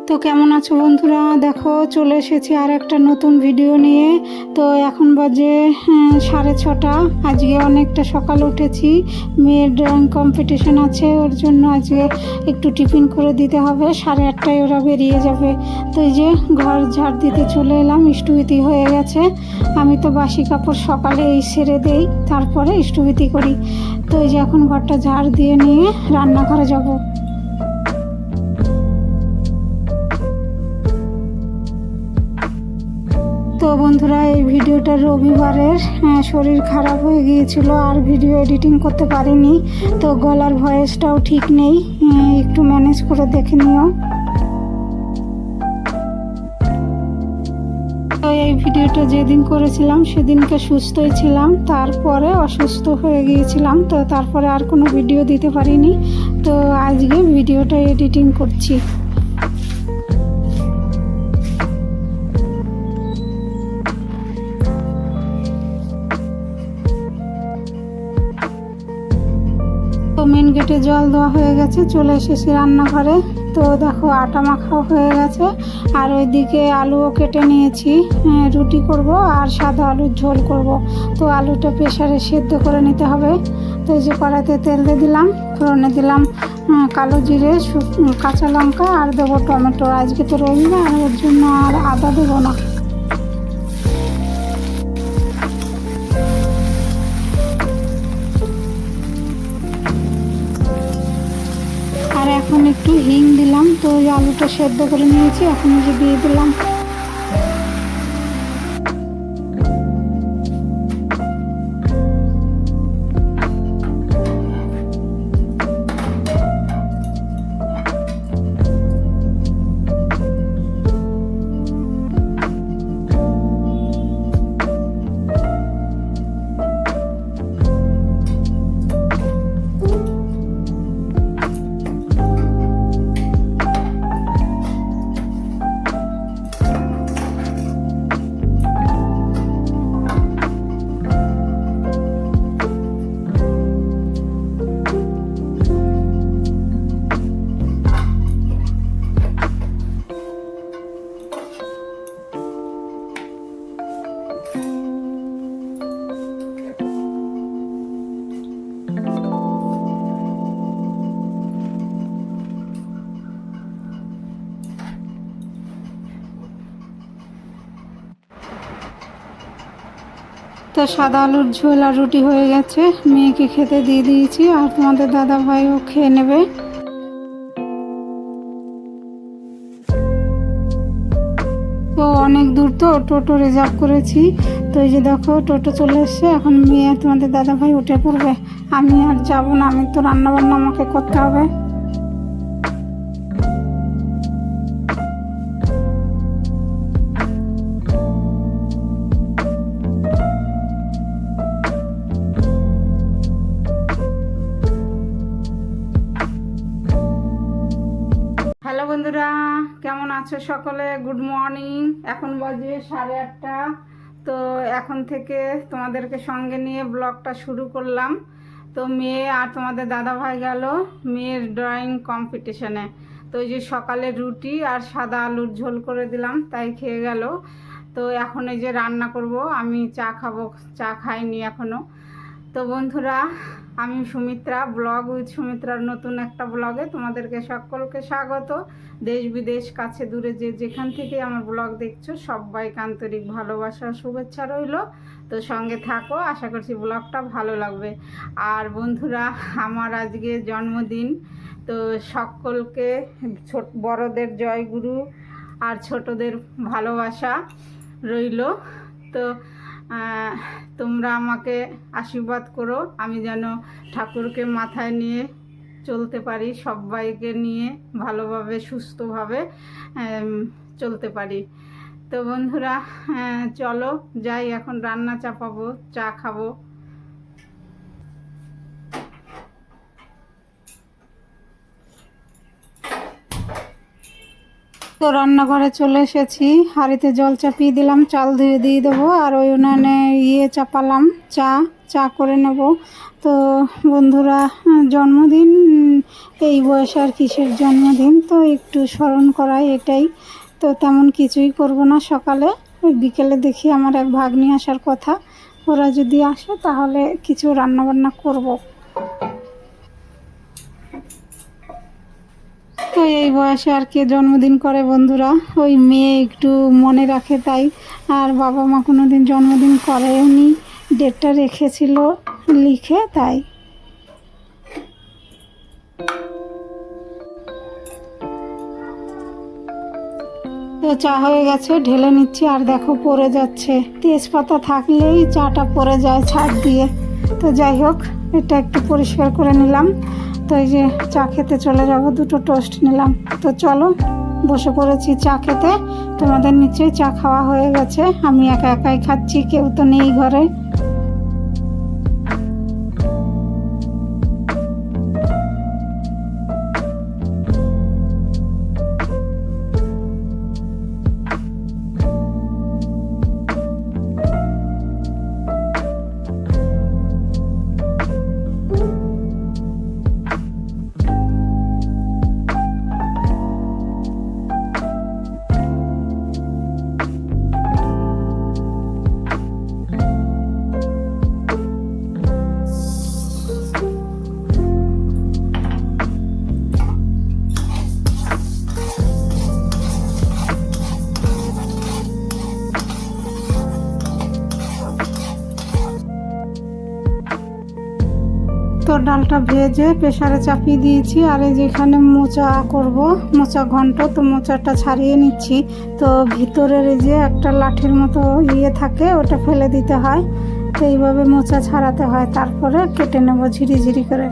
তো কেমন আছো বন্ধুরা? দেখো চলে এসেছি আর একটা নতুন ভিডিও নিয়ে। তো এখন বাজে 6:30। আজকে অনেকটা সকাল উঠেছি, মেয়ের ড্রয়িং কম্পিটিশন আছে, ওর জন্য আজকে একটু টিফিন করে দিতে হবে। 8:30টায় ওরা বেরিয়ে যাবে। তো এই যে ঘর ঝাড় দিতে চলে এলাম, ইষ্টভীতি হয়ে গেছে। আমি তো বাসি কাপড় সকালে এই সেরে দেই, তারপরে ইষ্টভীতি করি। তো এই যে এখন ঘরটা ঝাড় দিয়ে নিয়ে রান্নাঘরে যাব। তো বন্ধুরা, এই ভিডিওটা রবিবারের, শরীর খারাপ হয়ে গিয়েছিল আর ভিডিও এডিটিং করতে পারিনি। তো গলার ভয়েসটাও ঠিক নেই, একটু ম্যানেজ করে দেখে নিও। তো এই ভিডিওটা যেদিন করেছিলাম সেদিনকে সুস্থই ছিলাম, তারপরে অসুস্থ হয়ে গিয়েছিলাম। তো তারপরে আর কোনো ভিডিও দিতে পারিনি। তো আজকে ভিডিওটা এডিটিং করছি। তো মেন গেটে জল দেওয়া হয়ে গেছে, চলে এসেছি রান্নাঘরে। তো দেখো আটা মাখাও হয়ে গেছে, আর ওইদিকে আলুও কেটে নিয়েছি। রুটি করব আর সাদা আলুর ঝোল করব। তো আলুটা প্রেসারে সেদ্ধ করে নিতে হবে। তো এই যে কড়াইতে তেল দিয়ে দিলাম, ফোড়নে দিলাম কালো জিরে, কাঁচা লঙ্কা আর দেবো টমেটো। আজকে তো রবিবার, ওর জন্য আর আদা দেবো না। আর এখন একটু হিং দিলাম। তো ওই আলুটা সেদ্ধ করে নিয়েছি, এখন যে দিয়ে দিলাম। তো সাদা আলুর ঝোল আর রুটি হয়ে গেছে, মেয়েকে খেতে দিয়ে দিয়েছি, আর তোমাদের দাদা ভাইও খেয়ে নেবে। তো অনেক দূর, তো টোটো রিজার্ভ করেছি। তো এই যে দেখো টোটো চলে এসছে, এখন মেয়ে তোমাদের দাদা ভাই উঠে পড়বে। আমি আর যাবো না, আমি তো রান্না বান্না আমাকে করতে হবে। হ্যালো বন্ধুরা, কেমন আছো সকলে? Good morning. এখন বাজে 8:30। তো এখন থেকে তোমাদেরকে সঙ্গে নিয়ে ব্লগটা শুরু করলাম। তো মেয়ে আর তোমাদের দাদা ভাই গেল মেয়ের ড্রয়িং কম্পিটিশনে। তো ওই যে সকালে রুটি আর সাদা আলুর ঝোল করে দিলাম, তাই খেয়ে গেল। তো এখন এই যে রান্না করব, আমি চা খাবো, চা খাইনি এখনও। তো বন্ধুরা, আমি সুমিত্রা, ব্লগ উইথ সুমিত্রার নতুন একটা ব্লগে তোমাদেরকে সকলকে স্বাগত। দেশ বিদেশ কাছে দূরে যে যেখান থেকে আমার ব্লগ দেখছো, সবাইকে আন্তরিক ভালোবাসা শুভেচ্ছা রইল। তো সঙ্গে থাকো, আশা করছি ব্লগটা ভালো লাগবে। আর বন্ধুরা, আমার আজকে জন্মদিন। তো সকলকে বড়দের জয়গুরু আর ছোটদের ভালোবাসা রইল। তো তোমরা আমাকে আশীর্বাদ করো, আমি যেন ঠাকুরকে মাথায় নিয়ে চলতে পারি, সবাইকে নিয়ে ভালোভাবে সুস্থভাবে চলতে পারি। তো বন্ধুরা, চলো যাই, এখন রান্না চাপাবো, চা খাবো। তো রান্নাঘরে চলে এসেছি, হাঁড়িতে জল চাপিয়ে দিলাম, চাল ধুয়ে দিয়ে দেবো, আর ওই উনানে চাপালাম, চা করে নেব। তো বন্ধুরা, জন্মদিন এই বয়সে আর কিসের জন্মদিন, তো একটু স্মরণ করাই এটাই। তো তেমন কিছুই করব না সকালে, বিকেলে দেখি আমার এক ভাগ্নি আসার কথা, ওরা যদি আসে তাহলে কিছু রান্নাবান্না করব। তো এই বয়সে আর কে জন্মদিন করে বন্ধুরা, ওই মেয়ে একটু মনে রাখে তাই। আর বাবা মা কোনো দিন জন্মদিন করেনি, ডেটটা রেখেছিল লিখে তাই। তো চা হয়ে গেছে, ঢেলে নিচ্ছি, আর দেখো পড়ে যাচ্ছে, তেজপাতা থাকলেই চাটা পড়ে যায় ছাদ দিয়ে। তো যাই হোক, এটা একটু পরিষ্কার করে নিলাম। তো এই যে চা খেতে চলে যাব, দুটো টোস্ট নিলাম। তো চলো, বসে পড়েছি চা খেতে। তোমাদের নিশ্চয়ই চা খাওয়া হয়ে গেছে, আমি একা একাই খাচ্ছি, কেউ তো নেই ঘরে। তো ডালটা ভেজে প্রেসারে চাপিয়ে দিয়েছি, আর এই যেখানে মোচা করব, মোচা ঘন্ট, তো মোচাটা ছাড়িয়ে নিচ্ছি। তো ভিতরের এই যে একটা লাঠির মতো থাকে, ওটা ফেলে দিতে হয়। তো এইভাবে মোচা ছাড়াতে হয়, তারপরে কেটে নেব ঝিরিঝিরি করে।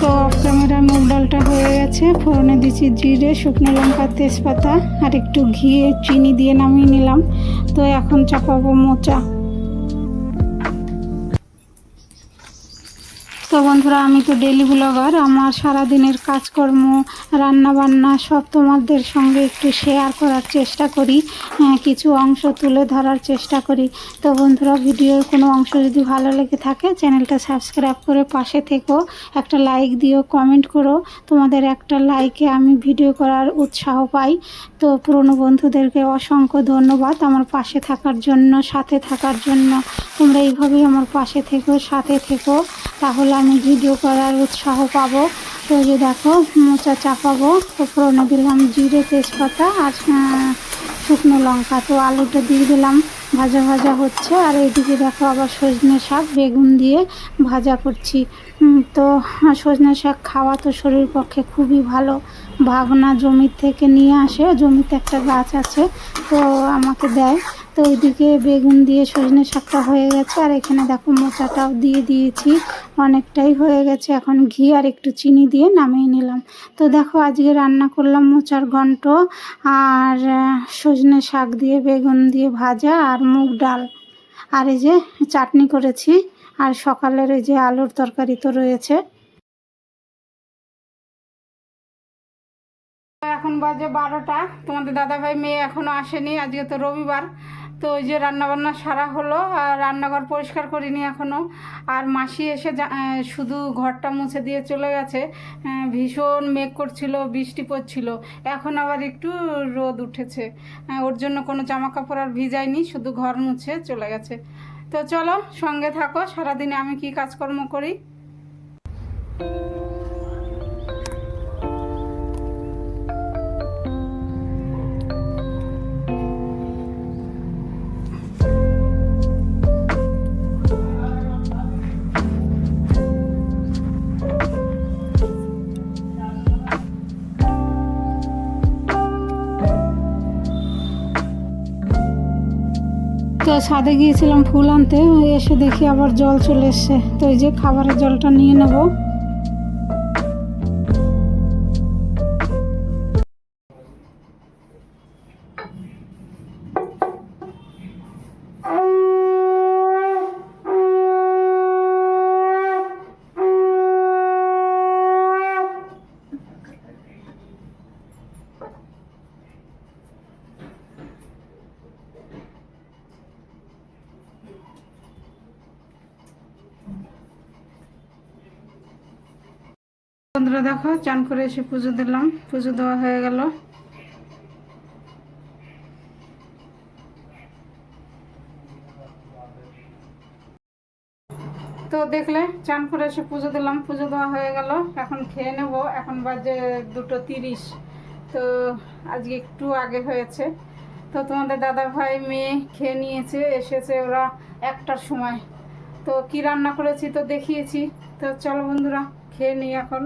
তো ক্যামেরায় মুগ ডালটা হয়ে গেছে, ফোড়নে দিচ্ছি জিরে, শুকনো লঙ্কা, তেজপাতা, আর একটু ঘি চিনি দিয়ে নামিয়ে নিলাম। তো এখন চাপাবো মোচা। তো বন্ধুরা, আমি তো ডেলি ব্লগার, আমার সারাদিনের কাজকর্ম, রান্নাবান্না সব তোমাদের সঙ্গে একটু শেয়ার করার চেষ্টা করি, কিছু অংশ তুলে ধরার চেষ্টা করি। তো বন্ধুরা, ভিডিওর কোনো অংশ যদি ভালো লেগে থাকে, চ্যানেলটা সাবস্ক্রাইব করে পাশে থেকো, একটা লাইক দিও, কমেন্ট করো। তোমাদের একটা লাইকে আমি ভিডিও করার উৎসাহ পাই। তো পুরনো বন্ধুদেরকে অসংখ্য ধন্যবাদ আমার পাশে থাকার জন্য, সাথে থাকার জন্য। তোমরা এইভাবেই আমার পাশে থেকো, সাথে থেকো, তাহলে আমি ভিডিও করার উৎসাহ পাবো। তো যে দেখো, মোচা চাপাবো, তো ফোড়নে দিলাম জিরে, তেজপাতা আর শুকনো লঙ্কা। তো আলুটা দিয়ে দিলাম, ভাজা ভাজা হচ্ছে। আর এইদিকে দেখো আবার সজনে শাক বেগুন দিয়ে ভাজা করছি। তো সজনে শাক খাওয়া তো শরীর পক্ষে খুবই ভালো। ভাগনা জমির থেকে নিয়ে আসে, জমিতে একটা গাছ আছে, তো আমাকে দেয়। তো ওইদিকে বেগুন দিয়ে সজনে শাকটা হয়ে গেছে, আর এখানে দেখো মোচাটাও দিয়ে দিয়েছি, অনেকটাই হয়ে গেছে। এখন ঘি আর একটু চিনি দিয়ে নামিয়ে নিলাম। তো দেখো, আজকে রান্না করলাম মোচার ঘন্ট, আর সজনে শাক দিয়ে বেগুন দিয়ে ভাজা, আর মুগ ডাল, আর এই যে চাটনি করেছি, আর সকালের এই যে আলুর তরকারি তো রয়েছে। এখন বাজে 12টা, তোমাদের দাদাভাই মেয়ে এখনও আসেনি, আজকে তো রবিবার। তো ওই যে রান্নাবান্না সারা হলো, আর রান্নাঘর পরিষ্কার করিনি এখনও। আর মাসি এসে শুধু ঘরটা মুছে দিয়ে চলে গেছে। ভীষণ মেঘ করছিল, বৃষ্টি পড়ছিল, এখন আবার একটু রোদ উঠেছে। ওর জন্য কোনো জামা কাপড় আর ভিজায়নি, শুধু ঘর মুছে চলে গেছে। তো চলো, সঙ্গে থাকো, সারাদিনে আমি কি কাজকর্ম করি। তো তো ছাদে গিয়েছিলাম ফুল আনতে, এসে দেখি আবার জল চলে এসছে। তো এই যে খাবারের জলটা নিয়ে নেব। বন্ধুরা দেখো, চান করে এসে পুজো দিলাম, পুজো দেওয়া হয়ে গেল। তো দেখলে চান করে এসে পুজো দিলাম, পুজো দেওয়া হয়ে গেল। এখন খেয়ে নেব। এখন বাজে 2:30। তো আজকে একটু আগে হয়েছে। তো তোমাদের দাদা ভাই মেয়ে খেয়ে নিয়েছে, এসেছে ওরা 1টার সময়। তো কি রান্না করেছি তো দেখিয়েছি। তো চলো বন্ধুরা খেয়ে নিই এখন।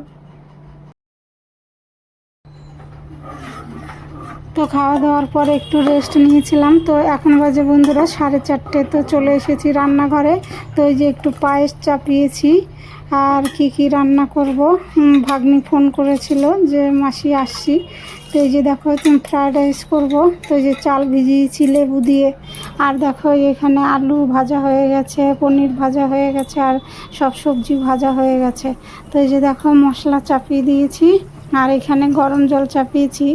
তো খাওয়া দাওয়ার পরে একটু রেস্ট নিয়েছিলাম। তো এখন বাজে বন্ধুরা 4:30। তো চলে এসেছি রান্নাঘরে। তো এই যে একটু পায়েস চাপিয়েছি। আর কি রান্না করব, ভাগ্নি ফোন করেছিল যে মাসি আসছি। তো এই যে দেখো তুমি ফ্রায়েড রাইস করবো। তো এই যে চাল ভিজিয়েছি লেবু দিয়ে। আর দেখো এখানে আলু ভাজা হয়ে গেছে, পনির ভাজা হয়ে গেছে, আর সব সবজি ভাজা হয়ে গেছে। তো এই যে দেখো মশলা চাপিয়ে দিয়েছি। আর এখানে গরম জল চাপিয়েছি।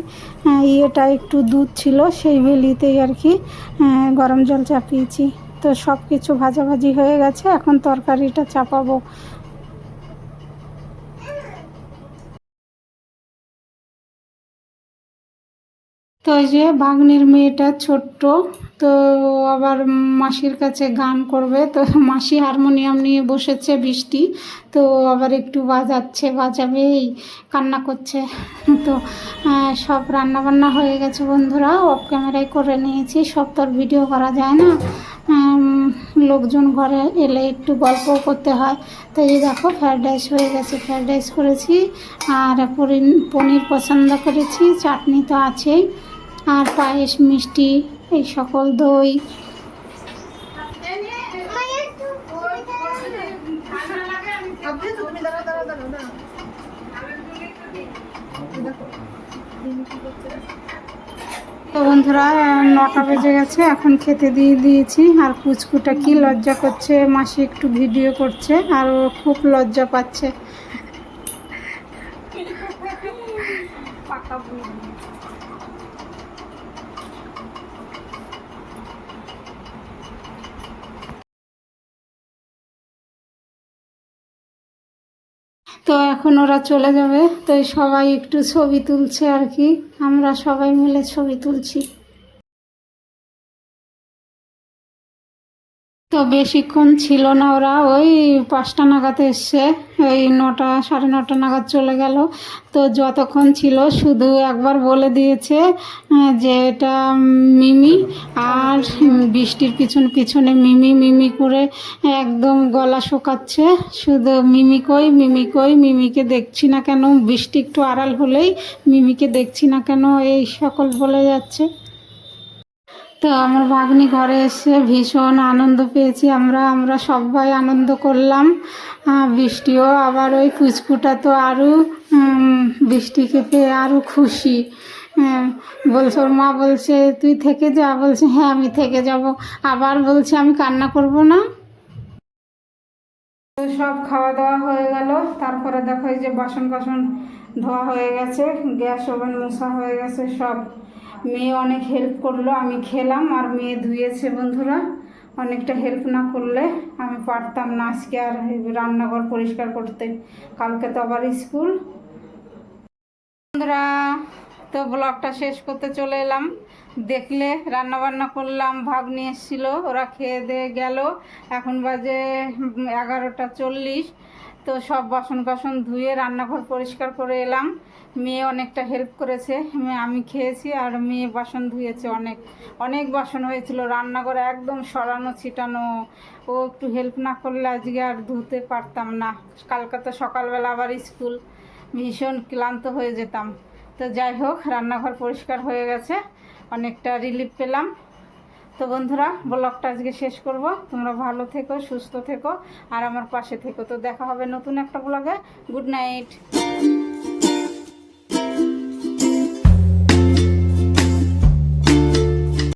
এটা একটু দুধ ছিল সেই ভেলিতেই আর কি গরম জল চাপিয়েছি। তো সব কিছু ভাজাভাজি হয়ে গেছে, এখন তরকারিটা চাপাবো। তো এই যে ভাগ্নির মেয়েটা ছোট্ট, তো আবার মাসির কাছে গান করবে। তো মাসি হারমোনিয়াম নিয়ে বসেছে, বৃষ্টি তো আবার একটু বাজাবেই, কান্না করছে। তো সব রান্না বান্না হয়ে গেছে বন্ধুরা, অফ ক্যামেরায় করে নিয়েছি। সব তো আর ভিডিও করা যায় না, লোকজন ঘরে এলে একটু গল্পও করতে হয়। তো এই দেখো ফ্রায়েড রাইস হয়ে গেছে, ফ্রায়েড রাইস করেছি। আর পনির পছন্দ করেছি, চাটনি তো আছেই, আর পায়েস, মিষ্টি, এই সকল দই। তো বন্ধুরা 9টা বেজে গেছে, এখন খেতে দিয়েছি। আর পুচকুটা কি লজ্জা করছে, মাসি একটু ভিডিও করছে আর ও খুব লজ্জা পাচ্ছে। তো এখন ওরা চলে যাবে। তো সবাই একটু ছবি তুলছে আর কি, আমরা সবাই মিলে ছবি তুলছি। তো বেশিক্ষণ ছিল না, ওরা ওই 5টা নাগাদ এসছে, ওই 9টা 9:30 নাগাদ চলে গেল। তো যতক্ষণ ছিল শুধু একবার বলে দিয়েছে যে এটা মিমি, আর বৃষ্টির পিছনে মিমি মিমি করে একদম গলা শোকাচ্ছে। শুধু মিমি কই মিমি কই, মিমিকে দেখছি না কেন, বৃষ্টি একটু আড়াল হলেই মিমিকে দেখছি না কেন, এই সকল বলে যাচ্ছে। তো আমার ভাগ্নি ঘরে এসে ভীষণ আনন্দ পেয়েছি, আমরা সবাই আনন্দ করলাম। বৃষ্টিও আবার ওই পুচকুটা তো আরও বৃষ্টিকে পেয়ে আরও খুশি। বলছে ওর মা বলছে তুই থেকে যা, বলছে হ্যাঁ আমি থেকে যাব। আবার বলছে আমি কান্না করব না। তো সব খাওয়া দাওয়া হয়ে গেল। তারপরে দেখো এই যে বাসন ধোয়া হয়ে গেছে, গ্যাস ওভেন মোছা হয়ে গেছে সব। মেয়ে অনেক হেল্প করলো, আমি খেলাম আর মেয়ে ধুয়েছে বন্ধুরা। অনেকটা হেল্প না করলে আমি পারতাম না আজকে আর রান্নাঘর পরিষ্কার করতে, কালকে তো আবার স্কুল। বন্ধুরা তো ব্লগটা শেষ করতে চলে এলাম। দেখলে রান্না বান্না করলাম, ভাগ্নি এসেছিল, ওরা খেয়ে দিয়ে গেল। এখন বাজে 11:40। তো সব বাসন ধুয়ে রান্নাঘর পরিষ্কার করে এলাম। মেয়ে অনেকটা হেল্প করেছে, আমি খেয়েছি আর মেয়ে বাসন ধুয়েছে। অনেক বাসন হয়েছিল, রান্নাঘরে একদম সরানো ছিটানো। ও একটু হেল্প না করলে আজকে আর ধুতে পারতাম না, কালকে তো সকালবেলা আবার স্কুল, ভীষণ ক্লান্ত হয়ে যেতাম। তো যাই হোক রান্নাঘর পরিষ্কার হয়ে গেছে, অনেকটা রিলিফ পেলাম। তো তো বন্ধুরা, ব্লগটা আজকে শেষ করব। তোমরা ভালো থেকো, সুস্থ থেকো, আর আমার পাশে থেকো। তো দেখা হবে নতুন একটা ব্লগে। Good night.